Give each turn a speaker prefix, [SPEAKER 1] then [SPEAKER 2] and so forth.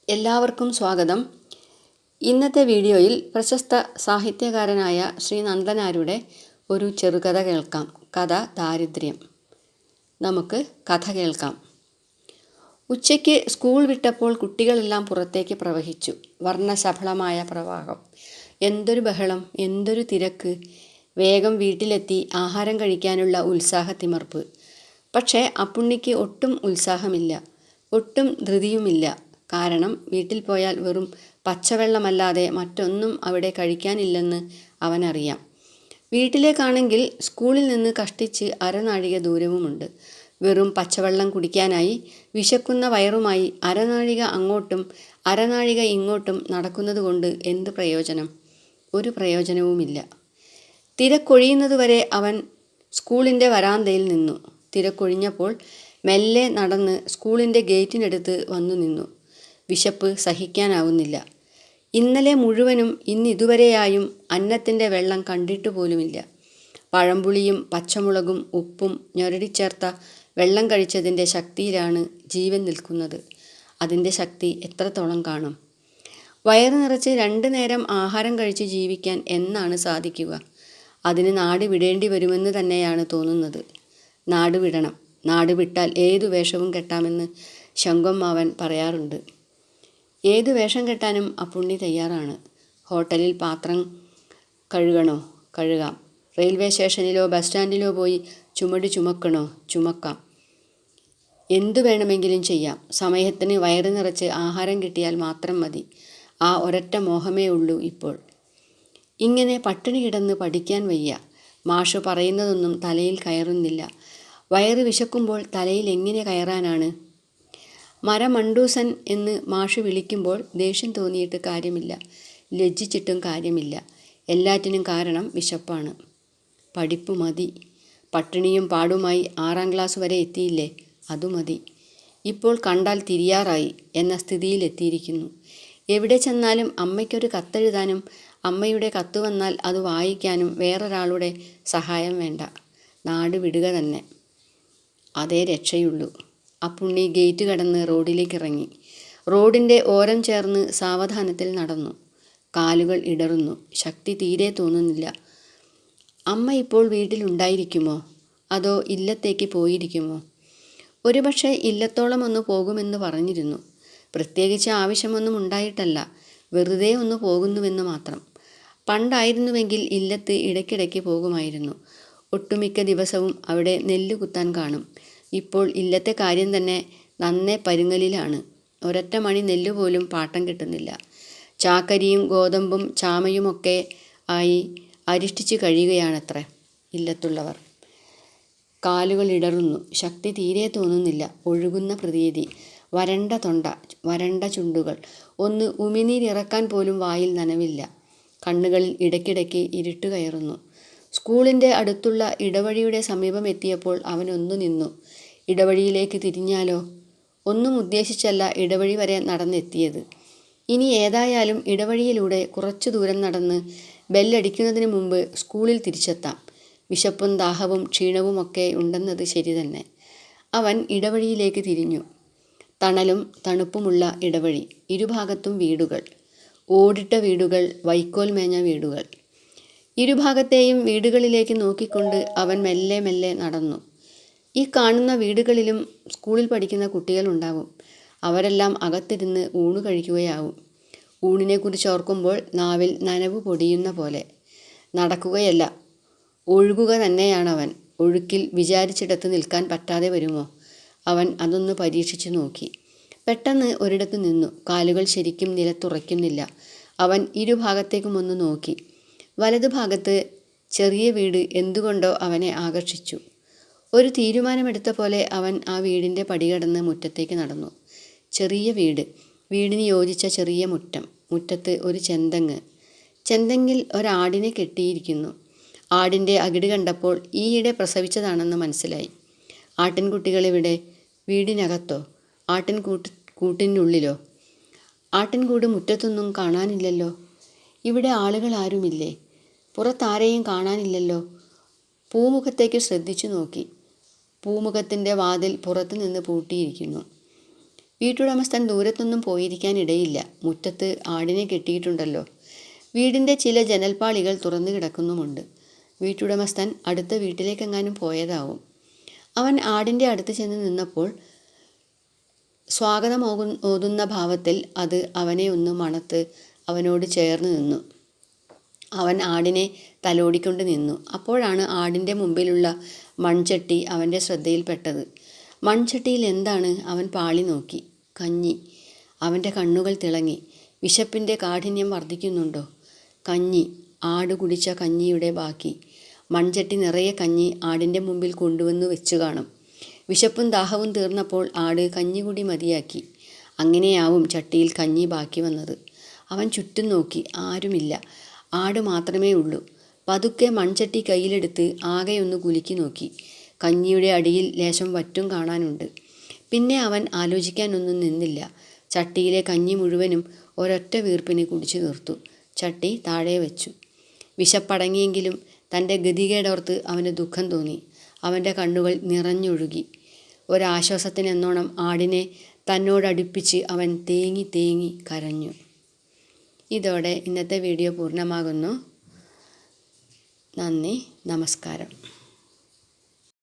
[SPEAKER 1] എല്ലാവർക്കും സ്വാഗതം. ഇന്നത്തെ വീഡിയോയിൽ പ്രശസ്ത സാഹിത്യകാരനായ ശ്രീ നന്ദനാരുടെ ഒരു ചെറുകഥ കേൾക്കാം. കഥ ദാരിദ്ര്യം. നമുക്ക് കഥ കേൾക്കാം. ഉച്ചയ്ക്ക് സ്കൂൾ വിട്ടപ്പോൾ കുട്ടികളെല്ലാം പുറത്തേക്ക് പ്രവഹിച്ചു. വർണ്ണശബളമായ പ്രവാഹം. എന്തൊരു ബഹളം, എന്തൊരു തിരക്ക്! വേഗം വീട്ടിലെത്തി ആഹാരം കഴിക്കാനുള്ള ഉത്സാഹത്തിമർപ്പ്. പക്ഷേ അപ്പുണ്ണിക്ക് ഒട്ടും ഉത്സാഹമില്ല, ഒട്ടും ധൃതിയുമില്ല. കാരണം വീട്ടിൽ പോയാൽ വെറും പച്ചവെള്ളമല്ലാതെ മറ്റൊന്നും അവിടെ കഴിക്കാനില്ലെന്ന് അവനറിയാം. വീട്ടിലേക്കാണെങ്കിൽ സ്കൂളിൽ നിന്ന് കഷ്ടിച്ച് അരനാഴിക ദൂരവുമുണ്ട്. വെറും പച്ചവെള്ളം കുടിക്കാനായി വിശക്കുന്ന വയറുമായി അരനാഴിക അങ്ങോട്ടും അരനാഴിക ഇങ്ങോട്ടും നടക്കുന്നതുകൊണ്ട് എന്ത് പ്രയോജനം? ഒരു പ്രയോജനവുമില്ല. തിരക്കൊഴിയുന്നതുവരെ അവൻ സ്കൂളിൻ്റെ വരാന്തയിൽ നിന്നു. തിരക്കൊഴിഞ്ഞപ്പോൾ മെല്ലെ നടന്ന് സ്കൂളിൻ്റെ ഗേറ്റിനടുത്ത് വന്നു നിന്നു. വിശപ്പ് സഹിക്കാനാവുന്നില്ല. ഇന്നലെ മുഴുവനും ഇന്നിതുവരെയായും അന്നത്തിൻ്റെ വെള്ളം കണ്ടിട്ടു പോലുമില്ല. പഴംപുളിയും പച്ചമുളകും ഉപ്പും ഞൊരടിച്ചേർത്ത വെള്ളം കഴിച്ചതിൻ്റെ ശക്തിയിലാണ് ജീവൻ നിൽക്കുന്നത്. അതിൻ്റെ ശക്തി എത്രത്തോളം കാണും? വയറ് നിറച്ച് 2 നേരം ആഹാരം കഴിച്ച് ജീവിക്കാൻ എന്നാണ് സാധിക്കുക? അതിന് നാട് വിടേണ്ടി വരുമെന്ന് തന്നെയാണ് തോന്നുന്നത്. നാട് വിടണം. നാട് വിട്ടാൽ ഏതു വേഷവും കെട്ടാമെന്ന് ശങ്കൊമ്മാവൻ പറയാറുണ്ട്. ഏതു വേഷം കെട്ടാനും അപ്പുണ്ണി തയ്യാറാണ്. ഹോട്ടലിൽ പാത്രം കഴുകണോ? കഴുകാം. റെയിൽവേ സ്റ്റേഷനിലോ ബസ് സ്റ്റാൻഡിലോ പോയി ചുമട് ചുമക്കണോ? ചുമക്കാം. എന്തു വേണമെങ്കിലും ചെയ്യാം. സമയത്തിന് വയറ് നിറച്ച് ആഹാരം കിട്ടിയാൽ മാത്രം മതി. ആ ഒരൊറ്റ മോഹമേ ഉള്ളൂ ഇപ്പോൾ. ഇങ്ങനെ പട്ടിണി കിടന്ന് പഠിക്കാൻ വയ്യ. മാഷ് പറയുന്നതൊന്നും തലയിൽ കയറുന്നില്ല. വയറ് വിശക്കുമ്പോൾ തലയിൽ എങ്ങനെ കയറാനാണ്? മരമണ്ടൂസൻ എന്ന് മാഷ് വിളിക്കുമ്പോൾ ദേഷ്യം തോന്നിയിട്ട് കാര്യമില്ല, ലജ്ജിച്ചിട്ടും കാര്യമില്ല. എല്ലാറ്റിനും കാരണം വിശപ്പാണ്. പഠിപ്പ് മതി. പട്ടിണിയും പാടുമായി 6ാം ക്ലാസ് വരെ എത്തിയില്ലേ? അതു മതി. ഇപ്പോൾ കണ്ടാൽ തിരിയാറായി എന്ന സ്ഥിതിയിലെത്തിയിരിക്കുന്നു. എവിടെ ചെന്നാലും അമ്മയ്ക്കൊരു കത്തെഴുതാനും അമ്മയുടെ കത്ത് വന്നാൽ അത് വായിക്കാനും വേറൊരാളുടെ സഹായം വേണ്ട. നാട് വിടുക തന്നെ. അതേ രക്ഷയുള്ളൂ. അപ്പുണ്ണി ഗേറ്റ് കടന്ന് റോഡിലേക്കിറങ്ങി. റോഡിൻ്റെ ഓരം ചേർന്ന് സാവധാനത്തിൽ നടന്നു. കാലുകൾ ഇടറുന്നു. ശക്തി തീരെ തോന്നുന്നില്ല. അമ്മ ഇപ്പോൾ വീട്ടിലുണ്ടായിരിക്കുമോ? അതോ ഇല്ലത്തേക്ക് പോയിരിക്കുമോ? ഒരുപക്ഷെ ഇല്ലത്തോളം ഒന്ന് പോകുമെന്ന് പറഞ്ഞിരുന്നു. പ്രത്യേകിച്ച് ആവശ്യമൊന്നും ഉണ്ടായിട്ടല്ല, വെറുതെ ഒന്ന് പോകുന്നുവെന്ന് മാത്രം. പണ്ടായിരുന്നുവെങ്കിൽ ഇല്ലത്ത് ഇടയ്ക്കിടയ്ക്ക് പോകുമായിരുന്നു. ഒട്ടുമിക്ക ദിവസവും അവിടെ നെല്ല് കുത്താൻ കാണും. ഇപ്പോൾ ഇല്ലത്തെ കാര്യം തന്നെ നന്നേ പരുങ്ങലിലാണ്. ഒരൊറ്റ മണി നെല്ലുപോലും പാട്ടം കിട്ടുന്നില്ല. ചാക്കരിയും ഗോതമ്പും ചാമയുമൊക്കെ ആയി അരിഷ്ടിച്ച് കഴിയുകയാണത്രേ ഇല്ലത്തുള്ളവർ. കാലുകൾ ഇടറുന്നു. ശക്തി തീരെ തോന്നുന്നില്ല. ഒഴുകുന്ന പ്രതീതി. വരണ്ട തൊണ്ട, വരണ്ട ചുണ്ടുകൾ. ഒന്ന് ഉമിനീരിറക്കാൻ പോലും വായിൽ നനവില്ല. കണ്ണുകളിൽ ഇടയ്ക്കിടയ്ക്ക് ഇരുട്ട് കയറുന്നു. സ്കൂളിൻ്റെ അടുത്തുള്ള ഇടവഴിയുടെ സമീപം എത്തിയപ്പോൾ അവനൊന്നു നിന്നു. ഇടവഴിയിലേക്ക് തിരിഞ്ഞാലോ? ഒന്നും ഉദ്ദേശിച്ചല്ല ഇടവഴി വരെ നടന്നെത്തിയത്. ഇനി ഏതായാലും ഇടവഴിയിലൂടെ കുറച്ചു ദൂരം നടന്ന് ബെല്ലടിക്കുന്നതിന് മുമ്പ് സ്കൂളിൽ തിരിച്ചെത്താം. വിശപ്പും ദാഹവും ക്ഷീണവുമൊക്കെ ഉണ്ടെന്നത് ശരി തന്നെ. അവൻ ഇടവഴിയിലേക്ക് തിരിഞ്ഞു. തണലും തണുപ്പുമുള്ള ഇടവഴി. ഇരുഭാഗത്തും വീടുകൾ. ഓടിട്ട വീടുകൾ, വൈക്കോൽ മേഞ്ഞ വീടുകൾ. ഇരുഭാഗത്തെയും വീടുകളിലേക്ക് നോക്കിക്കൊണ്ട് അവൻ മെല്ലെ മെല്ലെ നടന്നു. ഈ കാണുന്ന വീടുകളിലും സ്കൂളിൽ പഠിക്കുന്ന കുട്ടികളുണ്ടാവും. അവരെല്ലാം അകത്തിരുന്ന് ഊണ് കഴിക്കുകയാവും. ഊണിനെക്കുറിച്ച് ഓർക്കുമ്പോൾ നാവിൽ നനവ് പൊടിയുന്ന പോലെ. നടക്കുകയല്ല, ഒഴുകുക തന്നെയാണവൻ. ഒഴുക്കിൽ വിചാരിച്ചിടത്ത് നിൽക്കാൻ പറ്റാതെ വരുമോ? അവൻ അതൊന്ന് പരീക്ഷിച്ചു നോക്കി. പെട്ടെന്ന് ഒരിടത്ത് നിന്നു. കാലുകൾ ശരിക്കും നിലത്തുറയ്ക്കുന്നില്ല. അവൻ ഇരുഭാഗത്തേക്കും ഒന്ന് നോക്കി. വലതുഭാഗത്ത് ചെറിയ വീട് എന്തുകൊണ്ടോ അവനെ ആകർഷിച്ചു. ഒരു തീരുമാനമെടുത്ത പോലെ അവൻ ആ വീടിൻ്റെ പടികടന്ന് മുറ്റത്തേക്ക് നടന്നു. ചെറിയ വീട്. വീടിന് യോജിച്ച ചെറിയ മുറ്റം. മുറ്റത്ത് ഒരു ചെന്തെങ്ങ്. ചെന്തെങ്ങിൽ ഒരാടിനെ കെട്ടിയിരിക്കുന്നു. ആടിൻ്റെ അകിട് കണ്ടപ്പോൾ ഈയിടെ പ്രസവിച്ചതാണെന്ന് മനസ്സിലായി. ആട്ടിൻകുട്ടികളെവിടെ? വീടിനകത്തോ? കൂട്ടിനുള്ളിലോ? ആട്ടിൻകൂട് മുറ്റത്തൊന്നും കാണാനില്ലല്ലോ. ഇവിടെ ആളുകൾ ആരുമില്ലേ? പുറത്താരെയും കാണാനില്ലല്ലോ. പൂമുഖത്തേക്ക് ശ്രദ്ധിച്ചു നോക്കി. പൂമുഖത്തിൻ്റെ വാതിൽ പുറത്തു നിന്ന് പൂട്ടിയിരിക്കുന്നു. വീട്ടുടമസ്ഥൻ ദൂരത്തൊന്നും പോയിരിക്കാനിടയില്ല. മുറ്റത്ത് ആടിനെ കെട്ടിയിട്ടുണ്ടല്ലോ. വീടിൻ്റെ ചില ജനൽപ്പാളികൾ തുറന്നു കിടക്കുന്നുമുണ്ട്. വീട്ടുടമസ്ഥൻ അടുത്ത വീട്ടിലേക്കെങ്ങാനും പോയതാവും. അവൻ ആടിൻ്റെ അടുത്ത് ചെന്ന് നിന്നപ്പോൾ സ്വാഗതം ഓതുന്ന ഭാവത്തിൽ അത് അവനെ ഒന്ന് മണത്ത് അവനോട് ചേർന്ന് നിന്നു. അവൻ ആടിനെ തലോടിക്കൊണ്ട് നിന്നു. അപ്പോഴാണ് ആടിൻ്റെ മുമ്പിലുള്ള മൺചട്ടി അവൻ്റെ ശ്രദ്ധയിൽപ്പെട്ടത്. മൺചട്ടിയിൽ എന്താണ്? അവൻ പാളി നോക്കി. കഞ്ഞി. അവൻ്റെ കണ്ണുകൾ തിളങ്ങി. വിശപ്പിൻ്റെ കാഠിന്യം വർദ്ധിക്കുന്നുണ്ടോ? കഞ്ഞി. ആട് കുടിച്ച കഞ്ഞിയുടെ ബാക്കി. മൺചട്ടി നിറയെ കഞ്ഞി ആടിൻ്റെ മുമ്പിൽ കൊണ്ടുവന്ന് വെച്ചു കാണും. വിശപ്പും ദാഹവും തീർന്നപ്പോൾ ആട് കഞ്ഞികുടി മതിയാക്കി. അങ്ങനെയാവും ചട്ടിയിൽ കഞ്ഞി ബാക്കി വന്നത്. അവൻ ചുറ്റും നോക്കി. ആരുമില്ല. ആട് മാത്രമേ ഉള്ളൂ. പതുക്കെ മൺചട്ടി കയ്യിലെടുത്ത് ആകെയൊന്ന് കുലുക്കി നോക്കി. കഞ്ഞിയുടെ അടിയിൽ ലേശം വറ്റും കാണാനുണ്ട്. പിന്നെ അവൻ ആലോചിക്കാനൊന്നും നിന്നില്ല. ചട്ടിയിലെ കഞ്ഞി മുഴുവനും ഒരൊറ്റ വീർപ്പിന് കുടിച്ചു തീർത്തു. ചട്ടി താഴെ വെച്ചു. വിശപ്പടങ്ങിയെങ്കിലും തൻ്റെ ഗതികേടോർത്ത് അവന് ദുഃഖം തോന്നി. അവൻ്റെ കണ്ണുകൾ നിറഞ്ഞൊഴുകി. ഒരാശ്വാസത്തിനെന്നോണം ആടിനെ തന്നോടടുപ്പിച്ച് അവൻ തേങ്ങി തേങ്ങി കരഞ്ഞു. ഇതോടെ ഇന്നത്തെ വീഡിയോ പൂർണ്ണമാകുന്നു. നന്ദി, നമസ്കാരം.